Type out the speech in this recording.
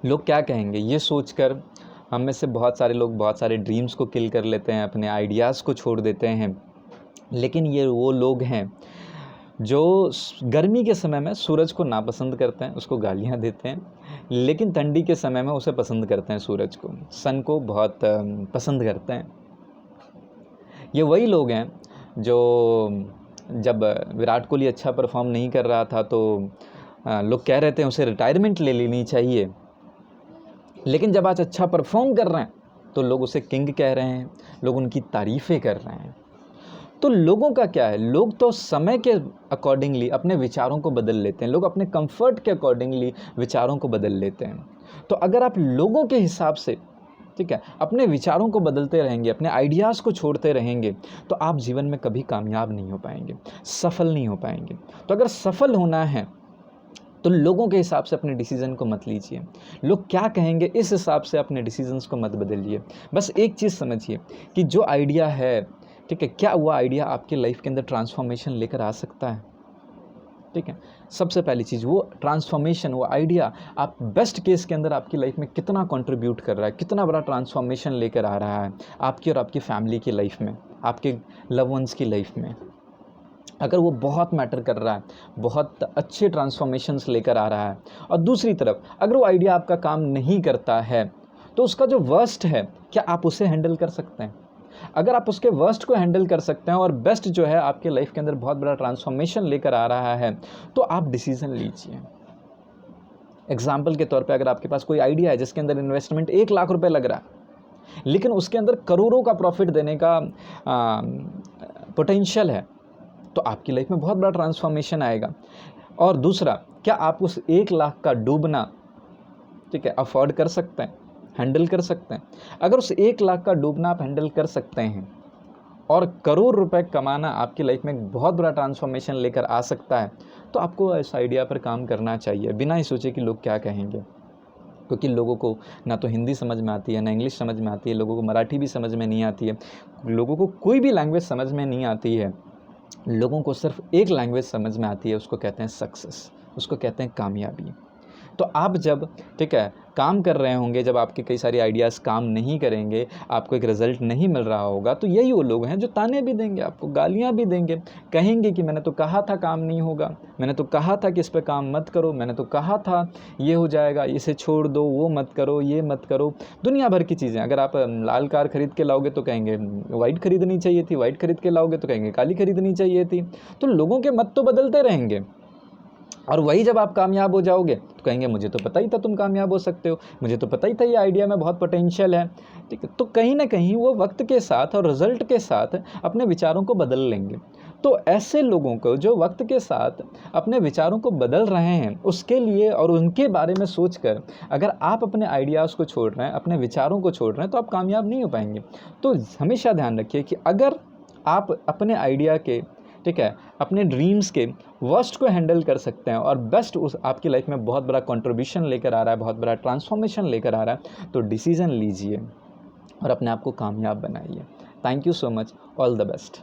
लोग क्या कहेंगे ये सोचकर हम में से बहुत सारे लोग बहुत सारे ड्रीम्स को किल कर लेते हैं, अपने आइडियाज़ को छोड़ देते हैं। लेकिन ये वो लोग हैं जो गर्मी के समय में सूरज को नापसंद करते हैं, उसको गालियाँ देते हैं, लेकिन ठंडी के समय में उसे पसंद करते हैं, सूरज को, सन को बहुत पसंद करते हैं। ये वही लोग हैं जो जब विराट कोहली अच्छा परफॉर्म नहीं कर रहा था तो लोग कह रहे थे उसे रिटायरमेंट ले लेनी चाहिए, लेकिन जब आज अच्छा परफॉर्म कर रहे हैं तो लोग उसे किंग कह रहे हैं, लोग उनकी तारीफ़ें कर रहे हैं। तो लोगों का क्या है, लोग तो समय के अकॉर्डिंगली अपने विचारों को बदल लेते हैं, लोग अपने कंफर्ट के अकॉर्डिंगली विचारों को बदल लेते हैं। तो अगर आप लोगों के हिसाब से, ठीक है, अपने विचारों को बदलते रहेंगे, अपने आइडियाज़ को छोड़ते रहेंगे, तो आप जीवन में कभी कामयाब नहीं हो पाएंगे, सफल नहीं हो पाएंगे। तो अगर सफल होना है तो लोगों के हिसाब से अपने डिसीज़न को मत लीजिए, लोग क्या कहेंगे इस हिसाब से अपने डिसीजंस को मत बदलिए। बस एक चीज़ समझिए कि जो आइडिया है, ठीक है, क्या वो आइडिया आपके लाइफ के अंदर ट्रांसफॉर्मेशन लेकर आ सकता है। ठीक है, सबसे पहली चीज़ वो ट्रांसफॉर्मेशन, वो आइडिया आप बेस्ट केस के अंदर आपकी लाइफ में कितना कंट्रीब्यूट कर रहा है, कितना बड़ा ट्रांसफॉर्मेशन लेकर आ रहा है आपकी और आपकी फैमिली की लाइफ में, आपके लव वंस की लाइफ में। अगर वो बहुत मैटर कर रहा है, बहुत अच्छे ट्रांसफॉर्मेशंस लेकर आ रहा है, और दूसरी तरफ अगर वो आइडिया आपका काम नहीं करता है तो उसका जो वर्स्ट है, क्या आप उसे हैंडल कर सकते हैं। अगर आप उसके वर्स्ट को हैंडल कर सकते हैं और बेस्ट जो है आपके लाइफ के अंदर बहुत बड़ा ट्रांसफॉर्मेशन लेकर आ रहा है, तो आप डिसीजन लीजिए। एग्जाम्पल के तौर पे अगर आपके पास कोई आइडिया है जिसके अंदर इन्वेस्टमेंट 1 लाख रुपए लग रहा है, लेकिन उसके अंदर करोड़ों का प्रॉफिट देने का पोटेंशियल है, तो आपकी लाइफ में बहुत बड़ा ट्रांसफॉर्मेशन आएगा। और दूसरा, क्या आप उस 1 लाख का डूबना, ठीक है, अफोर्ड कर सकते हैं, हैंडल कर सकते हैं। अगर उस 1 लाख का डूबना आप हैंडल कर सकते हैं और करोड़ रुपए कमाना आपकी लाइफ में बहुत बड़ा ट्रांसफॉर्मेशन लेकर आ सकता है, तो आपको इस आइडिया पर काम करना चाहिए, बिना ही सोचे कि लोग क्या कहेंगे। क्योंकि लोगों को ना तो हिंदी समझ में आती है, ना इंग्लिश समझ में आती है, लोगों को मराठी भी समझ में नहीं आती है, लोगों को कोई भी लैंग्वेज समझ में नहीं आती है। लोगों को सिर्फ एक लैंग्वेज समझ में आती है, उसको कहते हैं सक्सेस, उसको कहते हैं कामयाबी। तो आप जब, ठीक है, काम कर रहे होंगे, जब आपके कई सारे आइडियाज़ काम नहीं करेंगे, आपको एक रिज़ल्ट नहीं मिल रहा होगा, तो यही वो लोग हैं जो ताने भी देंगे, आपको गालियाँ भी देंगे, कहेंगे कि मैंने तो कहा था काम नहीं होगा, मैंने तो कहा था कि इस पर काम मत करो, मैंने तो कहा था ये हो जाएगा, इसे छोड़ दो, वो मत करो, ये मत करो, दुनिया भर की चीज़ें। अगर आप लाल कार खरीद के लाओगे तो कहेंगे वाइट खरीदनी चाहिए थी, वाइट खरीद के लाओगे तो कहेंगे काली खरीदनी चाहिए थी। तो लोगों के मत तो बदलते रहेंगे, और वही जब आप कामयाब हो जाओगे तो कहेंगे मुझे तो पता ही था तुम कामयाब हो सकते हो, मुझे तो पता ही था ये आइडिया में बहुत पोटेंशियल है। ठीक है, तो कहीं ना कहीं वो वक्त के साथ और रिजल्ट के साथ अपने विचारों को बदल लेंगे। तो ऐसे लोगों को जो वक्त के साथ अपने विचारों को बदल रहे हैं, उसके लिए और उनके बारे में सोचकर अगर आप अपने आइडियाज़ को छोड़ रहे हैं, अपने विचारों को छोड़ रहे हैं, तो आप कामयाब नहीं हो पाएंगे। तो हमेशा ध्यान रखिए कि अगर आप अपने आइडिया के, ठीक है, अपने ड्रीम्स के वर्स्ट को हैंडल कर सकते हैं और बेस्ट उस आपकी लाइफ में बहुत बड़ा कंट्रीब्यूशन लेकर आ रहा है, बहुत बड़ा ट्रांसफॉर्मेशन लेकर आ रहा है, तो डिसीजन लीजिए और अपने आप को कामयाब बनाइए। Thank you so much, all the best.